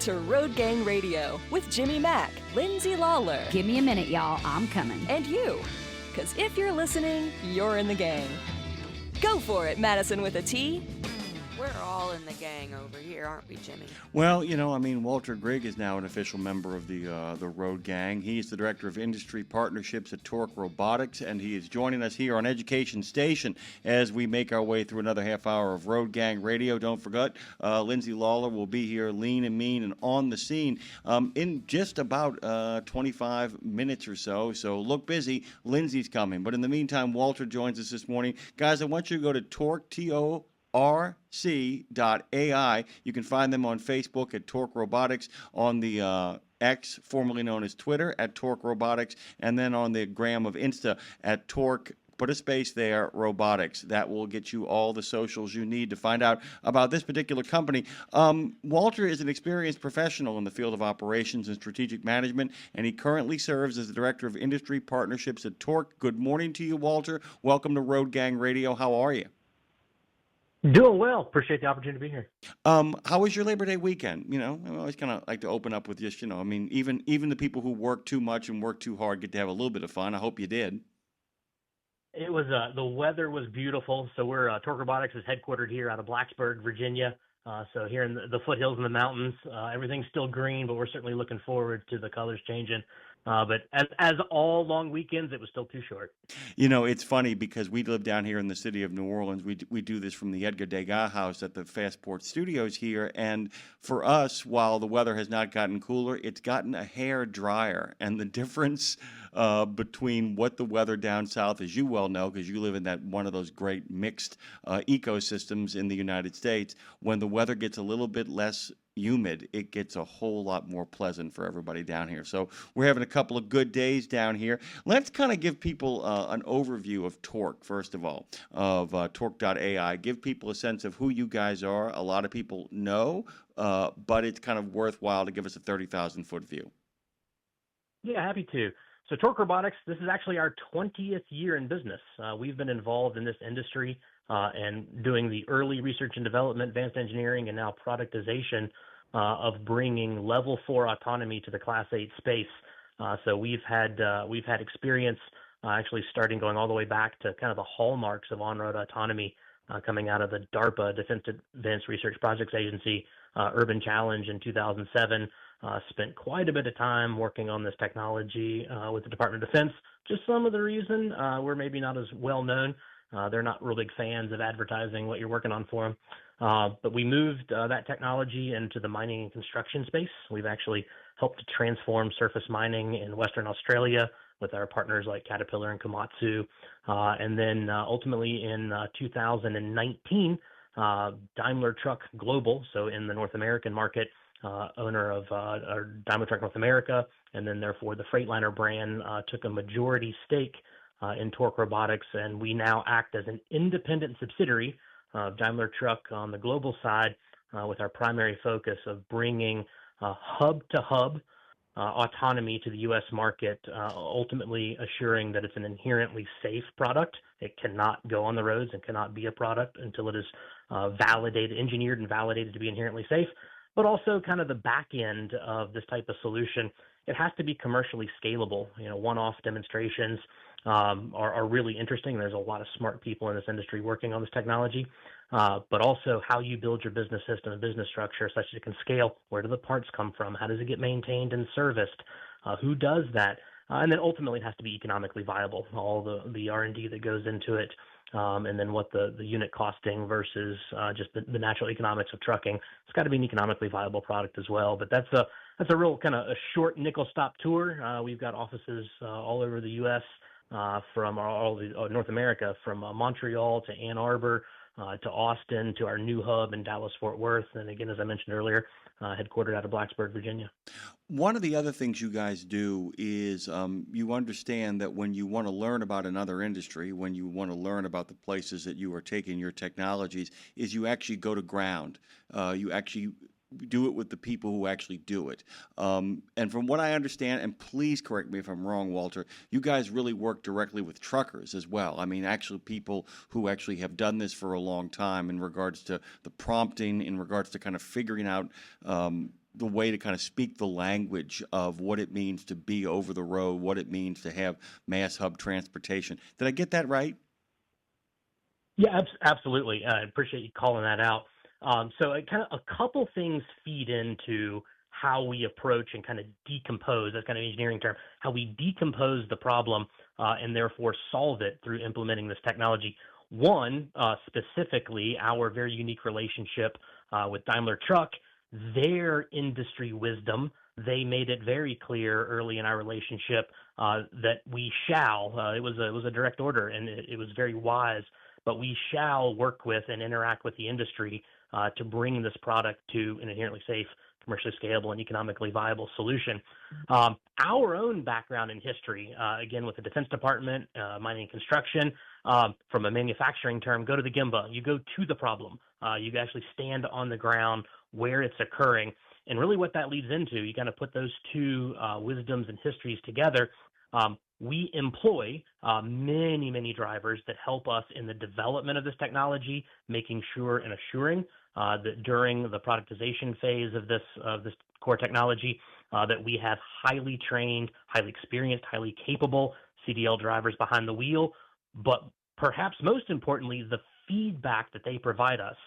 to Road Gang Radio with Jimmy Mack, Lindsay Lawler. Give me a minute, y'all. I'm coming. And you. Because if you're listening, you're in the gang. Go for it, Madison with a T. We're all in the gang over here, aren't we, Jimmy? Well, Walter Grigg is now an official member of the Road Gang. He's the Director of Industry Partnerships at Torc Robotics, and he is joining us here on Education Station as we make our way through another half hour of Road Gang Radio. Don't forget, Lindsay Lawler will be here lean and mean and on the scene in just about 25 minutes or so. So look busy. Lindsay's coming. But in the meantime, Walter joins us this morning. Guys, I want you to go to Torc, TORC.ai. You can find them on Facebook at Torc Robotics, on the X, formerly known as Twitter, at Torc Robotics, and then on the gram of Insta at Torc, put a space there, Robotics. That will get you all the socials you need to find out about this particular company. Walter is an experienced professional in the field of operations and strategic management, and he currently serves as the Director of Industry Partnerships at Torc. Good morning to you, Walter. Welcome to Road Gang Radio. How are you? Doing well. Appreciate the opportunity to be here. How was your Labor Day weekend? I always kind of like to open up with just, even the people who work too much and work too hard get to have a little bit of fun. I hope you did. It was the weather was beautiful. So we're Torc Robotics is headquartered here out of Blacksburg, Virginia. So here in the foothills and the mountains, everything's still green, but we're certainly looking forward to the colors changing. But as all long weekends, it was still too short. It's funny because we live down here in the city of New Orleans. We do this from the Edgar Degas house at the Fastport Studios here. And for us, while the weather has not gotten cooler, it's gotten a hair drier. And the difference between what the weather down south, as you well know, because you live in that one of those great mixed ecosystems in the United States, when the weather gets a little bit less humid, it gets a whole lot more pleasant for everybody down here. So we're having a couple of good days down here. Let's kind of give people an overview of Torc, first of all, of Torc.ai. Give people a sense of who you guys are. A lot of people know, but it's kind of worthwhile to give us a 30,000-foot view. Yeah, happy to. So Torc Robotics, this is actually our 20th year in business. We've been involved in this industry and doing the early research and development, advanced engineering, and now productization of bringing level 4 autonomy to the Class 8 space. So we've had experience actually starting going all the way back to kind of the hallmarks of on-road autonomy coming out of the DARPA, Defense Advanced Research Projects Agency, Urban Challenge in 2007. Spent quite a bit of time working on this technology with the Department of Defense. Just some of the reason we're maybe not as well known. They're not real big fans of advertising what you're working on for them. But we moved that technology into the mining and construction space. We've actually helped to transform surface mining in Western Australia with our partners like Caterpillar and Komatsu. And then ultimately in 2019, Daimler Truck Global, so in the North American market, owner of Daimler Truck North America, and then therefore the Freightliner brand took a majority stake in Torc Robotics, and we now act as an independent subsidiary of Daimler Truck on the global side with our primary focus of bringing hub-to-hub autonomy to the U.S. market, ultimately assuring that it's an inherently safe product. It cannot go on the roads and cannot be a product until it is validated, engineered and validated to be inherently safe. But also kind of the back end of this type of solution, it has to be commercially scalable. One-off demonstrations are really interesting. There's a lot of smart people in this industry working on this technology, but also how you build your business system and business structure such that it can scale. Where do the parts come from? How does it get maintained and serviced? Who does that? And then ultimately it has to be economically viable, all the R&D that goes into it. And then what the unit costing versus just the natural economics of trucking. It's got to be an economically viable product as well. But that's a real kind of a short nickel stop tour. We've got offices all over the U.S. From North America, from Montreal to Ann Arbor to Austin to our new hub in Dallas-Fort Worth. And again, as I mentioned earlier, headquartered out of Blacksburg, Virginia. One of the other things you guys do is you understand that when you want to learn about another industry, when you want to learn about the places that you are taking your technologies, is you actually go to ground. You actually do it with the people who actually do it. And from what I understand, and please correct me if I'm wrong, Walter, you guys really work directly with truckers as well. I mean, actually people who actually have done this for a long time in regards to the prompting, in regards to kind of figuring out the way to kind of speak the language of what it means to be over the road, what it means to have mass hub transportation. Did I get that right? Yeah, absolutely. I appreciate you calling that out. So a couple things feed into how we approach and kind of decompose, that's kind of an engineering term, how we decompose the problem and therefore solve it through implementing this technology. One, specifically, our very unique relationship with Daimler Truck, their industry wisdom. They made it very clear early in our relationship that we shall. It was a direct order, and it was very wise. But we shall work with and interact with the industry to bring this product to an inherently safe, commercially scalable, and economically viable solution. Our own background in history, again, with the Defense Department, mining and construction, from a manufacturing term, go to the Gemba. You go to the problem. You actually stand on the ground where it's occurring. And really what that leads into, you kind of put those two wisdoms and histories together. We employ many drivers that help us in the development of this technology, making sure and assuring that during the productization phase of this core technology, that we have highly trained, highly experienced, highly capable CDL drivers behind the wheel. But perhaps most importantly, the feedback that they provide us.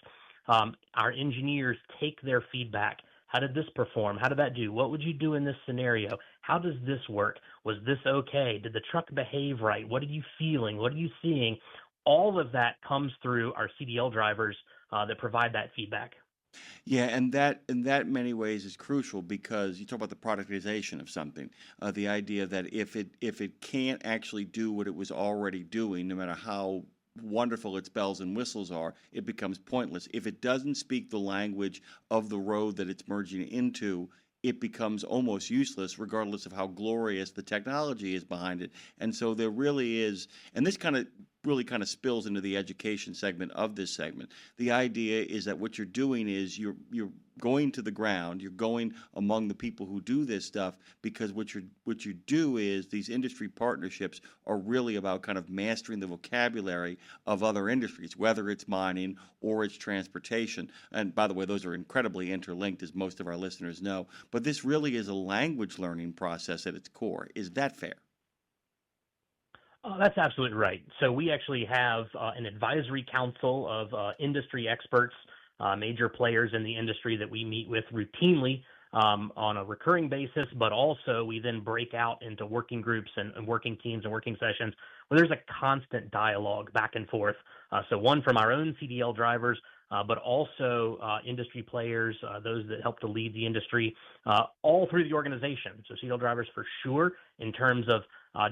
Our engineers take their feedback. How did this perform? How did that do? What would you do in this scenario? How does this work? Was this okay? Did the truck behave right? What are you feeling? What are you seeing? All of that comes through our CDL drivers that provide that feedback. Yeah, and that in many ways is crucial because you talk about the productization of something. The idea that if it can't actually do what it was already doing, no matter how wonderful its bells and whistles are, it becomes pointless. If it doesn't speak the language of the road that it's merging into, it becomes almost useless, regardless of how glorious the technology is behind it. And so there really is, and this really kind of spills into the education segment of this segment. The idea is that what you're doing is you're going to the ground, you're going among the people who do this stuff, because what you do is these industry partnerships are really about kind of mastering the vocabulary of other industries, whether it's mining or it's transportation. And by the way, those are incredibly interlinked, as most of our listeners know. But this really is a language learning process at its core. Is that fair? That's absolutely right. So we actually have an advisory council of industry experts, major players in the industry that we meet with routinely on a recurring basis, but also we then break out into working groups and working teams and working sessions where there's a constant dialogue back and forth. So one from our own CDL drivers, but also industry players, those that help to lead the industry, all through the organization. So CDL drivers for sure, in terms of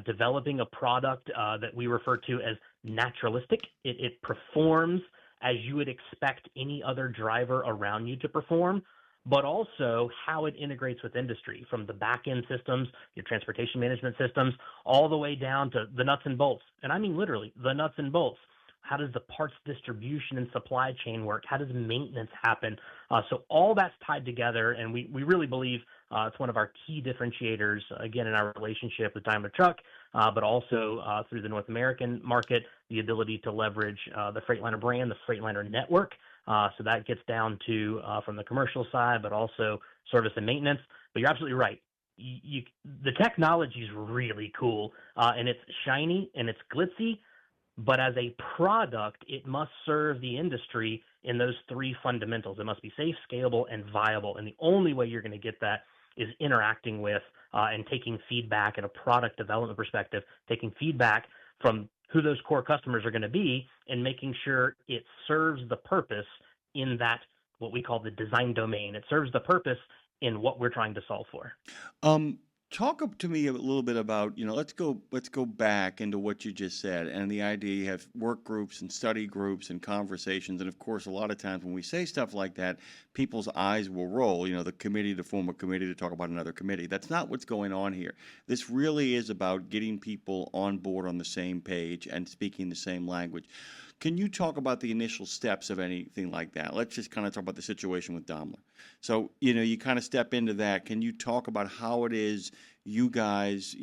developing a product that we refer to as naturalistic. It performs as you would expect any other driver around you to perform, but also how it integrates with industry, from the back-end systems, your transportation management systems, all the way down to the nuts and bolts. And I mean literally the nuts and bolts. How does the parts distribution and supply chain work? How does maintenance happen? So all that's tied together, and we really believe it's one of our key differentiators, again, in our relationship with Daimler Truck, but also through the North American market, the ability to leverage the Freightliner brand, the Freightliner network. So that gets down to from the commercial side, but also service and maintenance. But you're absolutely right. The technology is really cool, and it's shiny and it's glitzy. But as a product, it must serve the industry in those three fundamentals. It must be safe, scalable, and viable. And the only way you're going to get that is interacting with and taking feedback in a product development perspective, taking feedback from who those core customers are going to be and making sure it serves the purpose in that, what we call the design domain. It serves the purpose in what we're trying to solve for. Talk up to me a little bit about, let's go back into what you just said, and the idea you have work groups and study groups and conversations, and of course a lot of times when we say stuff like that, people's eyes will roll, the committee to form a committee to talk about another committee. That's not what's going on here. This really is about getting people on board on the same page and speaking the same language. Can you talk about the initial steps of anything like that? Let's just kind of talk about the situation with Daimler. So, you kind of step into that. Can you talk about how it is you guys,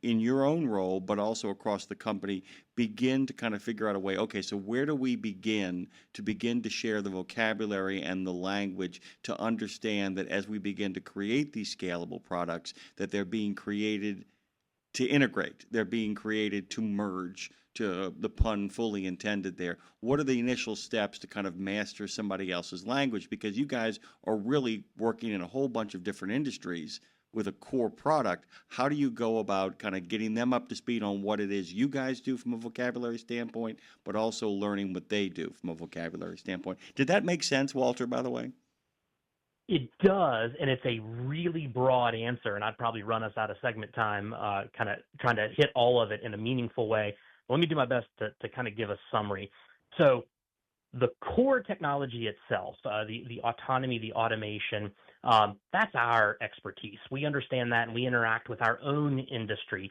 in your own role, but also across the company, begin to kind of figure out a way, okay, so where do we begin to share the vocabulary and the language to understand that as we begin to create these scalable products, that they're being created to integrate, they're being created to merge, to the pun fully intended there. What are the initial steps to kind of master somebody else's language? Because you guys are really working in a whole bunch of different industries with a core product. How do you go about kind of getting them up to speed on what it is you guys do from a vocabulary standpoint, but also learning what they do from a vocabulary standpoint? Did that make sense, Walter, by the way? It does, and it's a really broad answer, and I'd probably run us out of segment time kind of trying to hit all of it in a meaningful way. Let me do my best to kind of give a summary. So the core technology itself, the autonomy, the automation, that's our expertise. We understand that, and we interact with our own industry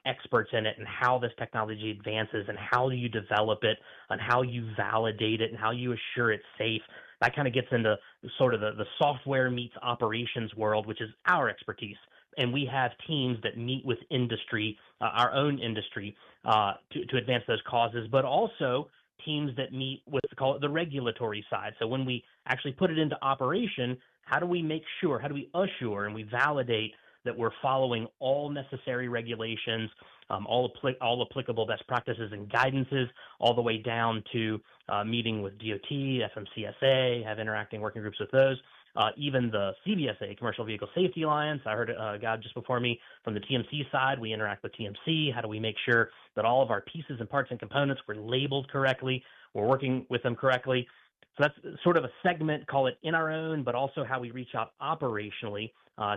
experts in it and how this technology advances and how you develop it and how you validate it and how you assure it's safe. That kind of gets into sort of the software meets operations world, which is our expertise. And we have teams that meet with industry, our own industry, to advance those causes, but also teams that meet with, call it the regulatory side. So when we actually put it into operation, how do we make sure, how do we assure and we validate that we're following all necessary regulations, all applicable best practices and guidances, all the way down to meeting with DOT, FMCSA, have interacting working groups with those. Even the CVSA, Commercial Vehicle Safety Alliance, I heard a guy just before me from the TMC side. We interact with TMC. How do we make sure that all of our pieces and parts and components were labeled correctly? We're working with them correctly. So that's sort of a segment, call it in our own, but also how we reach out operationally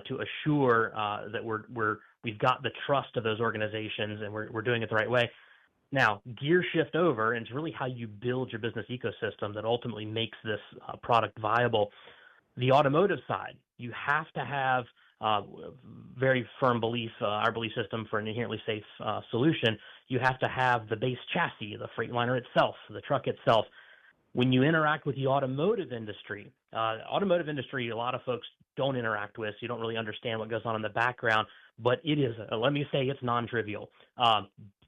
to assure that we've got the trust of those organizations and we're doing it the right way. Now, gear shift over, and it's really how you build your business ecosystem that ultimately makes this product viable. The automotive side, you have to have very firm belief, our belief system for an inherently safe solution. You have to have the base chassis, the Freightliner itself, the truck itself. When you interact with the automotive industry, a lot of folks don't interact with, so you don't really understand what goes on in the background, but it is, let me say it's non-trivial.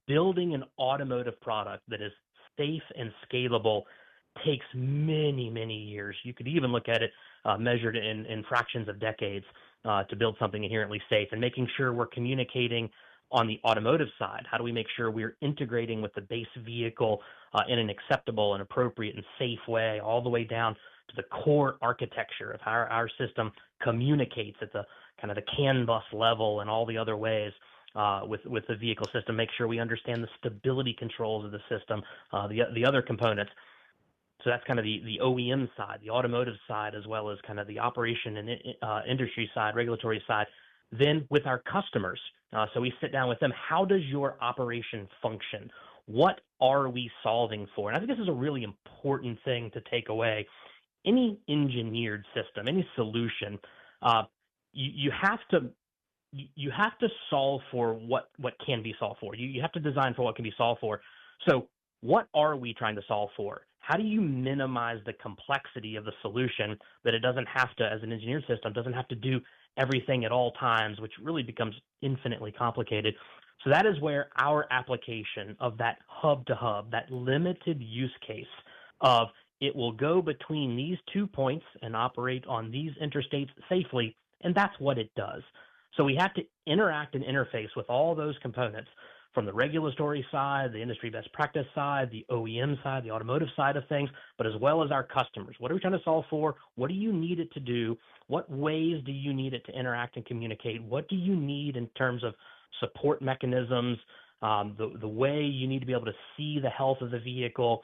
Building an automotive product that is safe and scalable takes many, many years. You could even look at it measured in fractions of decades to build something inherently safe, and making sure we're communicating on the automotive side. How do we make sure we're integrating with the base vehicle in an acceptable and appropriate and safe way, all the way down to the core architecture of how our system communicates at the kind of the CAN bus level and all the other ways with the vehicle system. Make sure we understand the stability controls of the system, the other components. So that's kind of the OEM side, the automotive side, as well as kind of the operation and industry side, regulatory side. Then with our customers, so we sit down with them. How does your operation function? What are we solving for? And I think this is a really important thing to take away. Any engineered system, any solution, you have to solve for what can be solved for. You have to design for what can be solved for. So what are we trying to solve for? How do you minimize the complexity of the solution that it doesn't have to, as an engineered system, doesn't have to do everything at all times, which really becomes infinitely complicated. So that is where our application of that hub to hub, that limited use case of it will go between these 2 points and operate on these interstates safely, and that's what it does. So we have to interact and interface with all those components, from the regulatory side, the industry best practice side, the OEM side, the automotive side of things, but as well as our customers. What are we trying to solve for? What do you need it to do? What ways do you need it to interact and communicate? What do you need in terms of support mechanisms, the way you need to be able to see the health of the vehicle,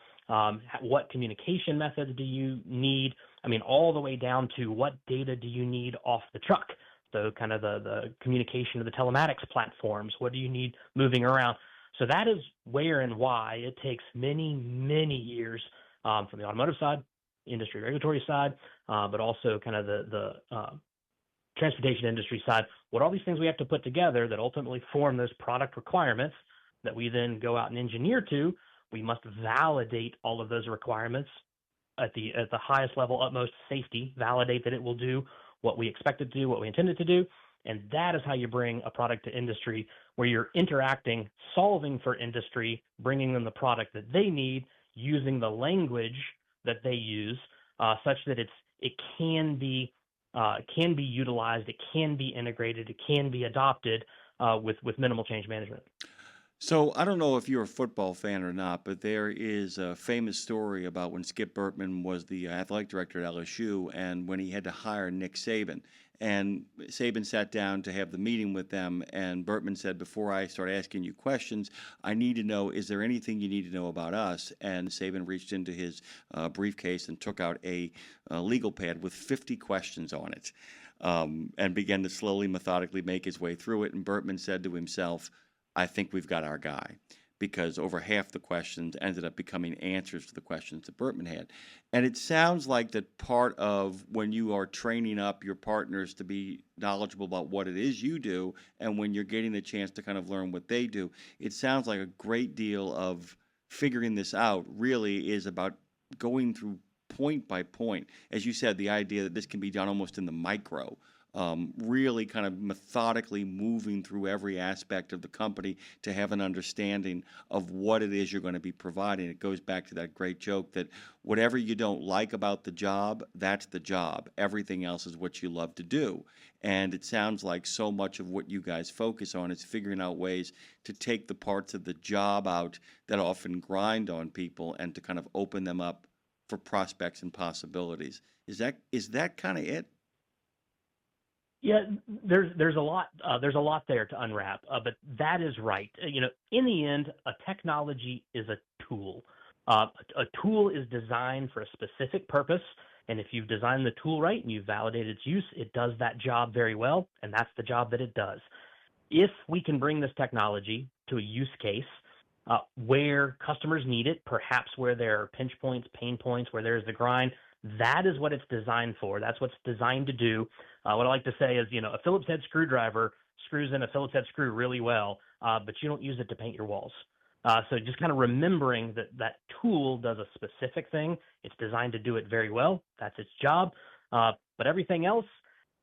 what communication methods do you need? I mean, all the way down to what data do you need off the truck? So kind of the communication of the telematics platforms. What do you need moving around? So that is where and why it takes many, many years from the automotive side, industry regulatory side, but also kind of the transportation industry side. What all these things we have to put together that ultimately form those product requirements that we then go out and engineer to. We must validate all of those requirements at the highest level, utmost safety, validate that it will do what we expect it to do, what we intend it to do, And that is how you bring a product to industry, where you're interacting, solving for industry, bringing them the product that they need, using the language that they use, such that it can be utilized, it can be integrated, it can be adopted with minimal change management. So I don't know if you're a football fan or not, but there is a famous story about when Skip Bertman was the athletic director at LSU and when he had to hire Nick Saban. And Saban sat down to have the meeting with them, and Bertman said, before I start asking you questions, I need to know, is there anything you need to know about us? And Saban reached into his briefcase and took out a legal pad with 50 questions on it, and began to slowly, methodically make his way through it. And Bertman said to himself, I think we've got our guy, because over half the questions ended up becoming answers to the questions that Bertman had. And it sounds like that part of when you are training up your partners to be knowledgeable about what it is you do, and when you're getting the chance to kind of learn what they do, it sounds like a great deal of figuring this out really is about going through point by point. As you said, the idea that this can be done almost in the micro. Really kind of methodically moving through every aspect of the company to have an understanding of what it is you're going to be providing. It goes back to that great joke that whatever you don't like about the job, that's the job. Everything else is what you love to do. And it sounds like so much of what you guys focus on is figuring out ways to take the parts of the job out that often grind on people and to kind of open them up for prospects and possibilities. Is that kind of it? Yeah, there's a lot there to unwrap, but that is right. In the end, a technology is a tool. A tool is designed for a specific purpose, and if you've designed the tool right and you've validated its use, it does that job very well, and that's the job that it does. If we can bring this technology to a use case where customers need it, perhaps where there are pinch points, pain points, where there's the grind, that is what it's designed for. That's what it's designed to do. What I like to say is, a Phillips head screwdriver screws in a Phillips head screw really well, but you don't use it to paint your walls. So just kind of remembering that tool does a specific thing. It's designed to do it very well. That's its job. But everything else,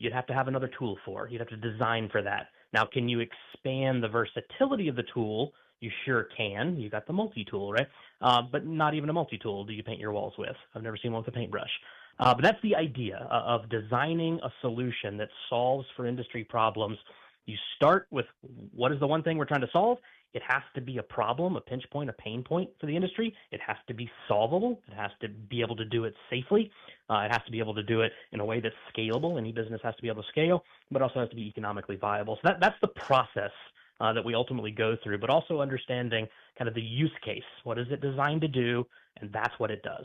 you'd have to have another tool for. You'd have to design for that. Now, can you expand the versatility of the tool? You sure can. You got the multi-tool, right? But not even a multi-tool do you paint your walls with. I've never seen one with a paintbrush. But that's the idea of designing a solution that solves for industry problems. You start with what is the one thing we're trying to solve? It has to be a problem, a pinch point, a pain point for the industry. It has to be solvable. It has to be able to do it safely. It has to be able to do it in a way that's scalable. Any business has to be able to scale, but also has to be economically viable. So that's the process that we ultimately go through, but also understanding kind of the use case. What is it designed to do? And that's what it does.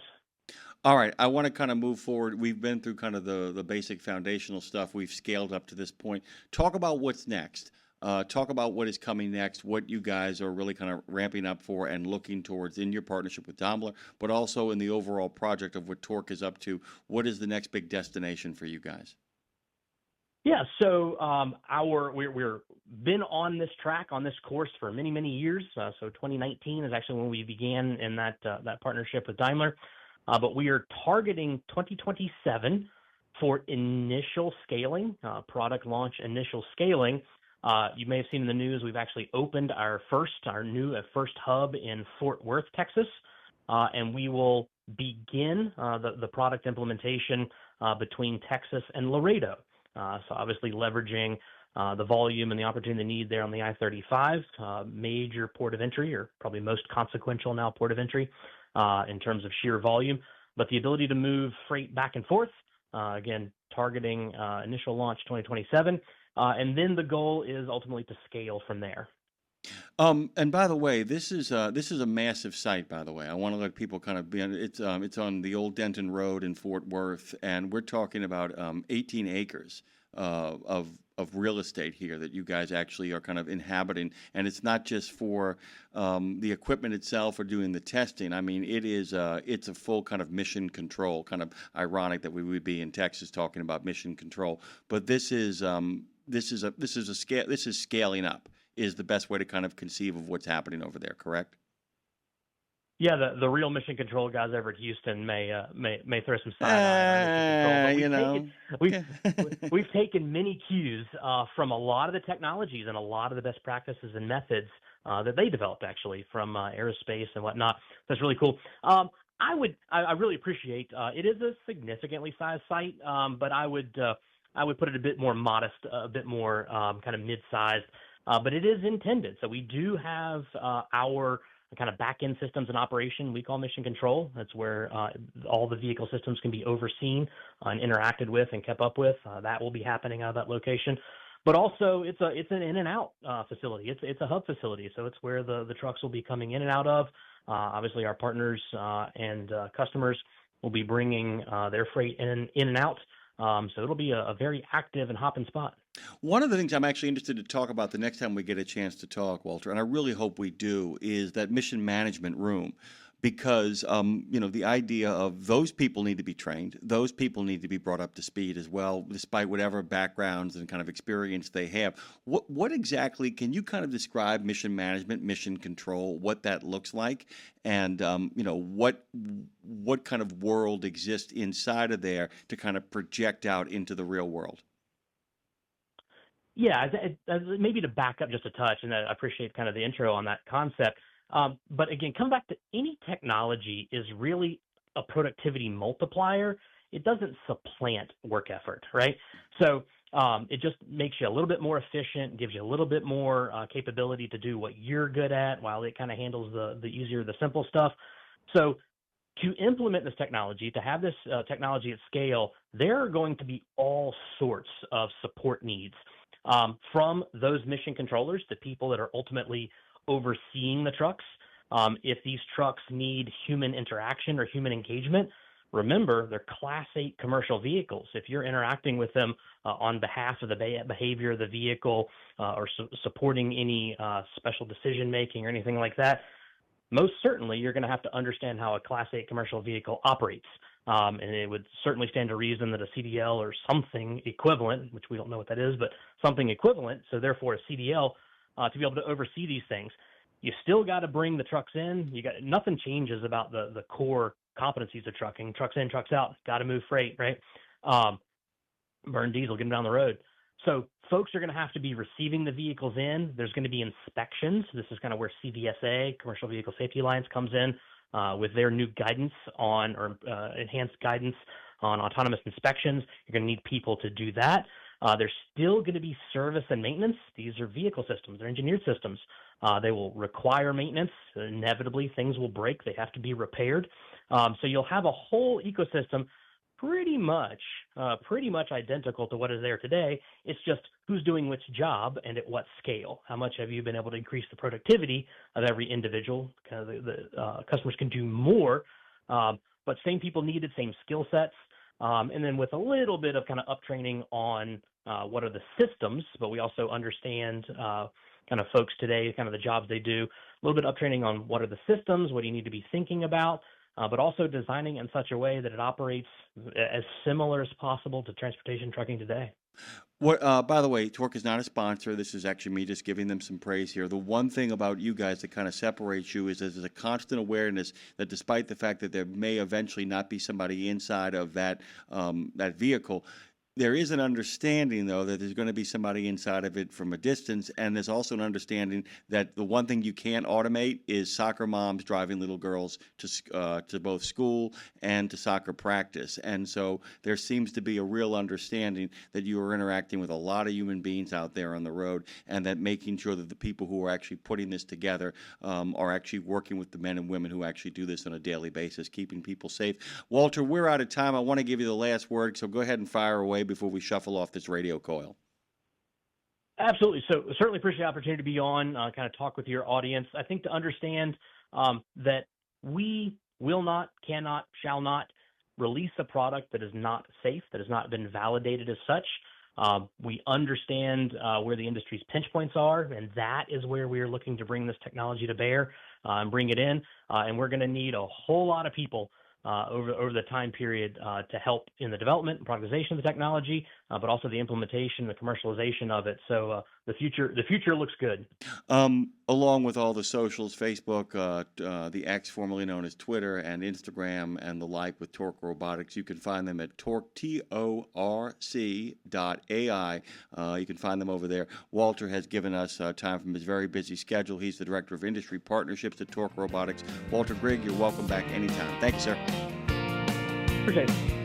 All right, I want to kind of move forward. We've been through kind of the basic foundational stuff. We've scaled up to this point. Talk about what's next. Talk about what is coming next, what you guys are really kind of ramping up for and looking towards in your partnership with Daimler, but also in the overall project of what Torc is up to. What is the next big destination for you guys? Yeah, so we're been on this track, on this course for many, many years. So 2019 is actually when we began in that partnership with Daimler. But we are targeting 2027 for initial scaling, product launch, initial scaling. You may have seen in the news, we've actually opened our first hub in Fort Worth, Texas, and we will begin the product implementation between Texas and Laredo. So obviously leveraging the volume and the opportunity need there on the I-35, major port of entry, or probably most consequential now port of entry in terms of sheer volume, but the ability to move freight back and forth, again, targeting initial launch 2027, and then the goal is ultimately to scale from there. And by the way, this is a massive site. By the way, I want to let people kind of be on. It's on the old Denton Road in Fort Worth, and we're talking about 18 acres of real estate here that you guys actually are kind of inhabiting. And it's not just for the equipment itself or doing the testing. I mean, it's a full kind of mission control. Kind of ironic that we would be in Texas talking about mission control, but this is scaling up. Is the best way to kind of conceive of what's happening over there, correct? Yeah, the real mission control guys over at Houston may throw some side eye on our mission control, but we've taken many cues from a lot of the technologies and a lot of the best practices and methods that they developed actually from aerospace and whatnot. That's really cool. I really appreciate it is a significantly sized site, but I would put it a bit more modest, a bit more kind of mid-sized, but it is intended. So we do have our kind of back-end systems in operation we call mission control. That's where all the vehicle systems can be overseen and interacted with and kept up with. That will be happening out of that location. But also, it's an in and out facility. It's a hub facility, so it's where the trucks will be coming in and out of. Obviously, our partners and customers will be bringing their freight in and out. So it'll be a very active and hopping spot. One of the things I'm actually interested to talk about the next time we get a chance to talk, Walter, and I really hope we do, is that mission management room. Because, the idea of those people need to be trained, those people need to be brought up to speed as well, despite whatever backgrounds and kind of experience they have. What exactly, can you kind of describe mission management, mission control, what that looks like, and, what kind of world exists inside of there to kind of project out into the real world? Yeah, maybe to back up just a touch, and I appreciate kind of the intro on that concept. But again, come back to any technology is really a productivity multiplier. It doesn't supplant work effort, right? So it just makes you a little bit more efficient, gives you a little bit more capability to do what you're good at, while it kind of handles the easier, the simple stuff. So to implement this technology, to have this technology at scale, there are going to be all sorts of support needs from those mission controllers, the people that are ultimately overseeing the trucks. If these trucks need human interaction or human engagement, remember, they're Class 8 commercial vehicles. If you're interacting with them on behalf of the behavior of the vehicle or supporting any special decision making or anything like that, most certainly you're going to have to understand how a Class 8 commercial vehicle operates. And it would certainly stand to reason that a CDL or something equivalent, which we don't know what that is, but something equivalent, so therefore a CDL, to be able to oversee these things. You still got to bring the trucks in. Nothing changes about the core competencies of trucking. Trucks in, trucks out. Got to move freight, right? Burn diesel, get them down the road. So folks are going to have to be receiving the vehicles in. There's going to be inspections. This is kind of where CVSA, Commercial Vehicle Safety Alliance, comes in with their new guidance on, or enhanced guidance on autonomous inspections. You're going to need people to do that. There's still going to be service and maintenance. These are vehicle systems. They're engineered systems. They will require maintenance. Inevitably, things will break. They have to be repaired. So you'll have a whole ecosystem pretty much identical to what is there today. It's just who's doing which job and at what scale. How much have you been able to increase the productivity of every individual? Kind of the customers can do more, but same people needed, same skill sets. And then with a little bit of kind of uptraining on what are the systems, but we also understand kind of folks today, kind of the jobs they do, a little bit of uptraining on what are the systems, what do you need to be thinking about, but also designing in such a way that it operates as similar as possible to transportation trucking today. By the way, Torc is not a sponsor. This is actually me just giving them some praise here. The one thing about you guys that kind of separates you is there's a constant awareness that despite the fact that there may eventually not be somebody inside of that vehicle, there is an understanding, though, that there's going to be somebody inside of it from a distance, and there's also an understanding that the one thing you can't automate is soccer moms driving little girls to both school and to soccer practice. And so there seems to be a real understanding that you are interacting with a lot of human beings out there on the road, and that making sure that the people who are actually putting this together are actually working with the men and women who actually do this on a daily basis, keeping people safe. Walter, we're out of time. I want to give you the last word, so go ahead and fire away before we shuffle off this radio coil. Absolutely. So certainly appreciate the opportunity to be on, kind of talk with your audience. I think to understand that we will not, cannot, shall not release a product that is not safe, that has not been validated as such. We understand where the industry's pinch points are, and that is where we are looking to bring this technology to bear and bring it in. And we're going to need a whole lot of people over the time period to help in the development and productization of the technology, but also the implementation, the commercialization of it. So the future looks good. Along with all the socials, Facebook, the X, formerly known as Twitter, and Instagram, and the like with Torc Robotics, you can find them at Torc, TORC.ai. You can find them over there. Walter has given us time from his very busy schedule. He's the Director of Industry Partnerships at Torc Robotics. Walter Grigg, you're welcome back anytime. Thank you, sir. Appreciate it.